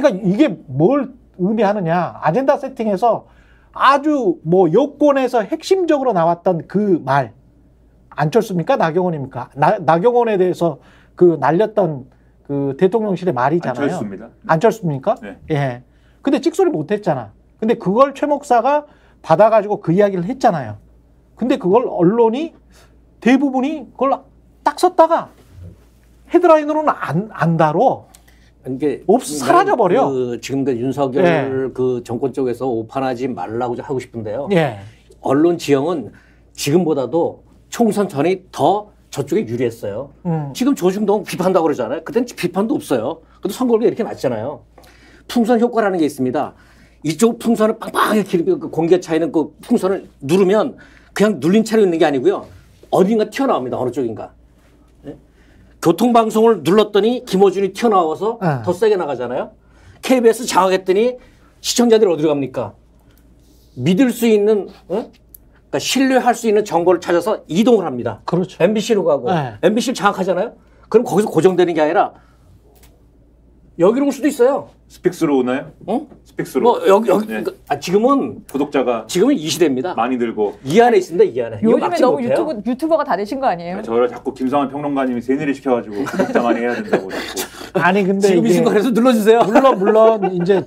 그러니까 이게 뭘 의미하느냐. 아젠다 세팅에서 아주 뭐 여권에서 핵심적으로 나왔던 그 말. 안철수입니까? 나경원입니까? 나경원에 대해서 그 날렸던 그 대통령실의 말이잖아요. 안철수입니다. 안철수입니까? 네. 예. 근데 찍소리 못 했잖아. 근데 그걸 최 목사가 받아가지고 그 이야기를 했잖아요. 근데 그걸 언론이 대부분이 그걸 딱 썼다가 헤드라인으로는 안 다뤄. 이게 사라져버려. 지금까지 윤석열 예. 그 정권 쪽에서 오판하지 말라고 하고 싶은데요. 예. 언론 지형은 지금보다도 총선 전이 더 저쪽에 유리했어요. 지금 조중동 비판다고 그러잖아요. 그때는 비판도 없어요. 근데 선거가 이렇게 났잖아요. 풍선 효과라는 게 있습니다. 이쪽 풍선을 빵빵하게 공기가 차이는 그 풍선을 누르면 그냥 눌린 채로 있는 게 아니고요. 어딘가 튀어나옵니다. 어느 쪽인가. 네? 교통방송을 눌렀더니 김어준이 튀어나와서 더 세게 나가잖아요. KBS 장악했더니 시청자들이 어디로 갑니까? 믿을 수 있는, 그러니까 신뢰할 수 있는 정보를 찾아서 이동을 합니다. 그렇죠. MBC로 가고, 네. MBC를 장악하잖아요. 그럼 거기서 고정되는 게 아니라 여기로 올 수도 있어요. 스픽스로 오나요? 스픽스로. 뭐 여기 네. 지금은 구독자가 이 시대입니다. 많이 늘고. 이 안에 있습니다. 이 안에. 이거 요즘에 막지 너무 못해요. 유튜버가 다 되신 거 아니에요? 저를 자꾸 김성환 평론가님이 세뇌를 시켜가지고 구독자 많이 해야 된다고 자꾸. 아니 근데 지금 이 순간에서 눌러주세요. 물론 이제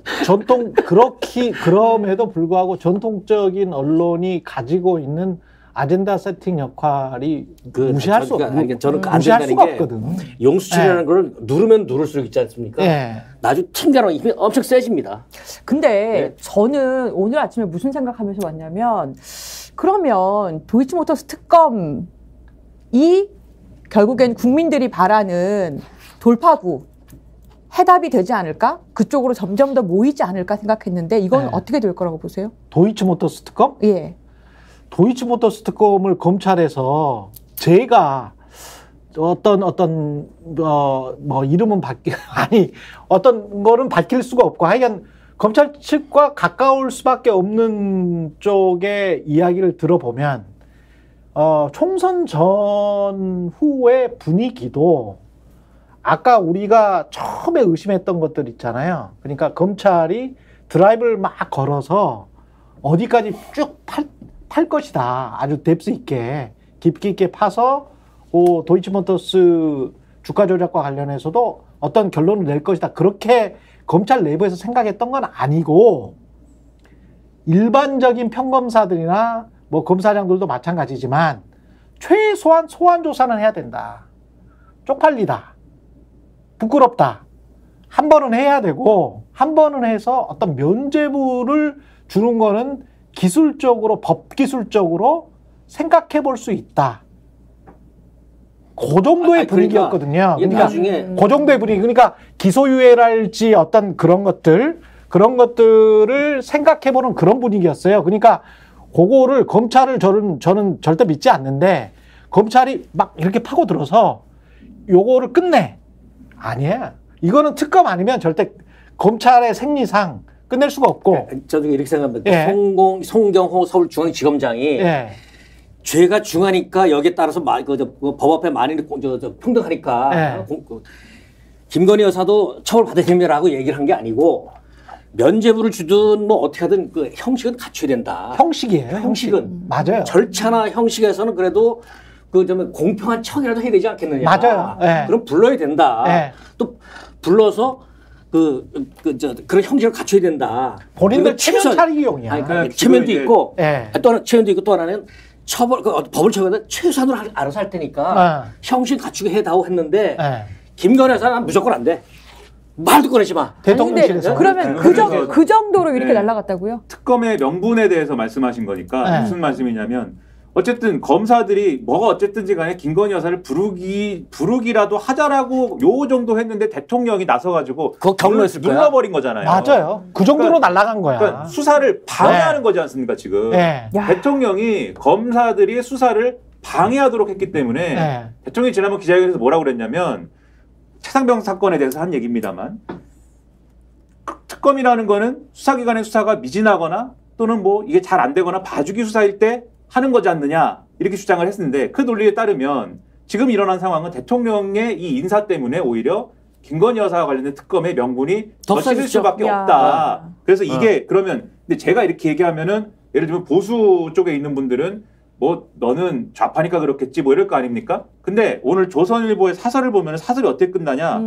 그럼에도 불구하고 전통적인 언론이 가지고 있는 아젠다 세팅 역할이 무시할 수 없거든. 저는 그 무시할 수가 게 없거든. 용수철이라는 걸 누르면 누를수록 있지 않습니까? 예. 나중에 튕겨나면 힘이 엄청 세집니다. 근데 네. 저는 오늘 아침에 무슨 생각하면서 왔냐면 그러면 도이치모터스 특검이 결국엔 국민들이 바라는 돌파구 해답이 되지 않을까? 그쪽으로 점점 더 모이지 않을까 생각했는데 이건 네. 어떻게 될 거라고 보세요? 도이치모터스 특검? 예. 도이치모터스 특검을 검찰에서 제가 뭐 이름은 아니 어떤 거는 밝힐 수가 없고 하여간 검찰 측과 가까울 수밖에 없는 쪽의 이야기를 들어보면 총선 전후의 분위기도 아까 우리가 처음에 의심했던 것들 있잖아요. 그러니까 검찰이 드라이브를 막 걸어서 어디까지 쭉 팔 것이다. 아주 뎁스 있게 깊이 있게 파서 도이치모터스 주가 조작과 관련해서도 어떤 결론을 낼 것이다. 그렇게 검찰 내부에서 생각했던 건 아니고 일반적인 평검사들이나 뭐 검사장들도 마찬가지지만 최소한 소환 조사는 해야 된다. 쪽팔리다. 부끄럽다. 한 번은 해야 되고 한 번은 해서 어떤 면죄부를 주는 거는 기술적으로 법기술적으로 생각해 볼 수 있다. 그 정도의 분위기였거든요. 그러니까 나중에 그 정도의 분위기. 그러니까 기소유예랄지 어떤 그런 것들을 생각해 보는 그런 분위기였어요. 그러니까 그거를 검찰을 저는 절대 믿지 않는데 검찰이 막 이렇게 파고 들어서 요거를 끝내. 아니야. 이거는 특검 아니면 절대 검찰의 생리상 끝낼 수가 없고. 저도 이렇게 생각합니다. 예. 송경호 서울중앙지검장이 예. 죄가 중하니까 여기에 따라서 법 앞에 만인이 평등하니까 예. 김건희 여사도 처벌받아야 됩니다라고 얘기를 한 게 아니고 면죄부를 주든 뭐 어떻게 하든 그 형식은 갖춰야 된다. 형식이에요. 형식은 맞아요. 절차나 형식에서는 그래도 그 좀 공평한 처리라도 해야 되지 않겠느냐. 맞아요. 예. 그럼 불러야 된다. 예. 또 불러서 그런 형식을 갖춰야 된다. 본인들 체면 차리기용이야. 아니, 그냥 체면도 지금 있고, 예. 또 하나 체면도 있고 또 하나는 법을 처벌하는데 최소한으로 알아서 할 테니까 형식 갖추게 해다오 했는데 예. 김건희 여사는 무조건 안 돼. 말도 꺼내지 마. 대통령실에서. 그러면 그 정도로 이렇게 날아갔다고요? 특검의 명분에 대해서 말씀하신 거니까 네. 무슨 말씀이냐면 어쨌든 검사들이 뭐가 어쨌든지 간에 김건희 여사를 부르기라도 하자라고 요 정도 했는데 대통령이 나서가지고 그거 경로했을 거야. 눌러버린 거잖아요. 맞아요. 그 정도로 그러니까- 날아간 거야. 그러니까 수사를 방해하는 거지 않습니까 지금. 네. 대통령이 검사들이 수사를 방해하도록 했기 때문에 네. 대통령이 지난번 기자회견에서 뭐라고 그랬냐면 차상병 사건에 대해서 한 얘기입니다만 특검이라는 거는 수사기관의 수사가 미진하거나 또는 뭐 이게 잘 안 되거나 봐주기 수사일 때 하는 거지 않느냐 이렇게 주장을 했는데 그 논리에 따르면 지금 일어난 상황은 대통령의 이 인사 때문에 오히려 김건희 여사와 관련된 특검의 명분이 더 씌질 없어졌죠. 수밖에 야. 없다. 그래서 이게 그러면 근데 제가 이렇게 얘기하면은 예를 들면 보수 쪽에 있는 분들은 뭐 너는 좌파니까 그렇겠지 뭐 이럴 거 아닙니까? 근데 오늘 조선일보의 사설을 보면 사설이 어떻게 끝나냐?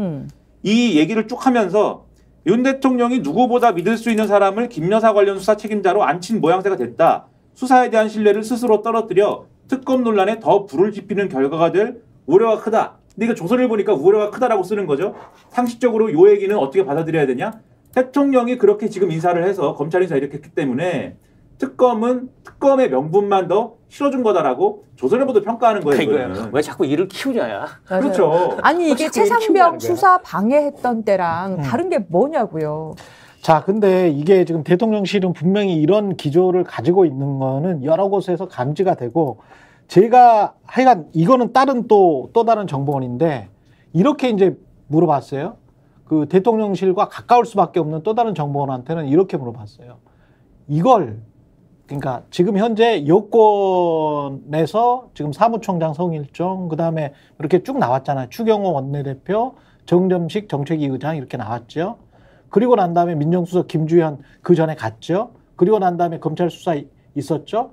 이 얘기를 쭉 하면서 윤 대통령이 누구보다 믿을 수 있는 사람을 김 여사 관련 수사 책임자로 앉힌 모양새가 됐다. 수사에 대한 신뢰를 스스로 떨어뜨려 특검 논란에 더 불을 지피는 결과가 될 우려가 크다. 근데 이거 조선일보니까 우려가 크다라고 쓰는 거죠. 상식적으로 이 얘기는 어떻게 받아들여야 되냐? 대통령이 그렇게 지금 인사를 해서 검찰 인사 이렇게 했기 때문에 특검은 특검의 명분만 더 실어준 거다라고 조선일보도 평가하는 거예요. 이거야. 왜 자꾸 일을 키우냐야. 맞아요. 그렇죠. 아니 이게 자꾸 이렇게 최상병 키우냐는 거야. 수사 방해했던 때랑 다른 게 뭐냐고요. 자, 근데 이게 지금 대통령실은 분명히 이런 기조를 가지고 있는 거는 여러 곳에서 감지가 되고 제가 하여간 이거는 다른 또 다른 정보원인데 이렇게 이제 물어봤어요. 그 대통령실과 가까울 수밖에 없는 또 다른 정보원한테는 이렇게 물어봤어요. 이걸 그러니까 지금 현재 여권에서 지금 사무총장 성일종 그다음에 이렇게 쭉 나왔잖아요. 추경호 원내대표, 정점식 정책위 의장 이렇게 나왔죠. 그리고 난 다음에 민정수석 김주현 그 전에 갔죠. 그리고 난 다음에 검찰 수사 있었죠.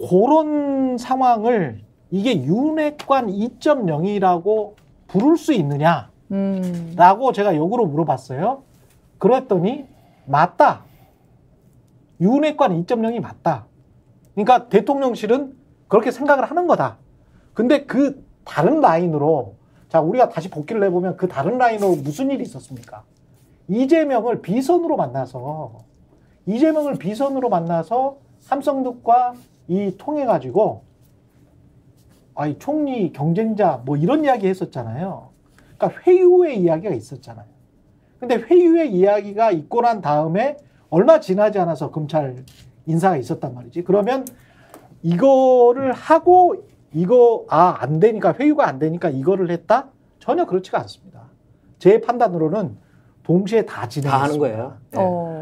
그런 상황을 이게 윤핵관 2.0이라고 부를 수 있느냐라고 제가 역으로 물어봤어요. 그랬더니 맞다. 윤핵관 2.0이 맞다. 그러니까 대통령실은 그렇게 생각을 하는 거다. 근데 그 다른 라인으로 자 우리가 다시 복기를 해보면 그 다른 라인으로 무슨 일이 있었습니까? 이재명을 비선으로 만나서 삼성득과 이 통해 가지고 아이 총리 경쟁자 뭐 이런 이야기 했었잖아요. 그러니까 회유의 이야기가 있었잖아요. 근데 회유의 이야기가 있고 난 다음에 얼마 지나지 않아서 검찰 인사가 있었단 말이지. 그러면 이거를 하고 이거 안 되니까 회유가 안 되니까 이거를 했다? 전혀 그렇지가 않습니다. 제 판단으로는 동시에 다 진행했습니다. 다 하는 거예요.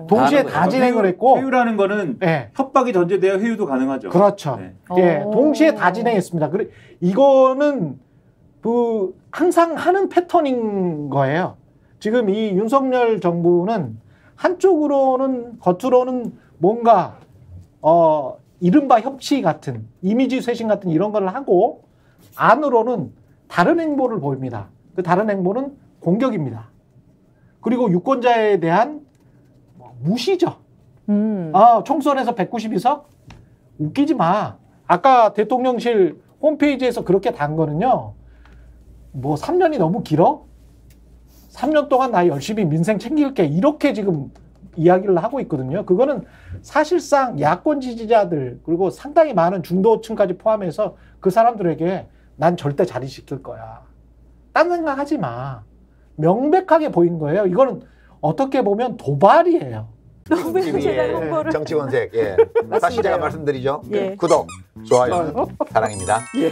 동시에 다 다 하는 진행을 했고 회유라는 거는 네. 협박이 전제돼야 회유도 가능하죠. 그렇죠. 네. 예, 동시에 다 진행했습니다. 그래 이거는 그 항상 하는 패턴인 거예요. 지금 이 윤석열 정부는 한쪽으로는 겉으로는 뭔가 이른바 협치 같은 이미지 쇄신 같은 이런 걸 하고 안으로는 다른 행보를 보입니다. 그 다른 행보는 공격입니다. 그리고 유권자에 대한 무시죠. 총선에서 192석? 웃기지 마. 아까 대통령실 홈페이지에서 그렇게 단 거는요. 뭐 3년이 너무 길어? 3년 동안 나 열심히 민생 챙길게. 이렇게 지금 이야기를 하고 있거든요. 그거는 사실상 야권 지지자들 그리고 상당히 많은 중도층까지 포함해서 그 사람들에게 난 절대 자리시킬 거야. 딴 생각하지 마. 명백하게 보인 거예요. 이거는 어떻게 보면 도발이에요. 너무 제가 예, 홍보를 정치권색. 예. 다시 제가 말씀드리죠. 예. 구독, 좋아요, 사랑입니다. 예.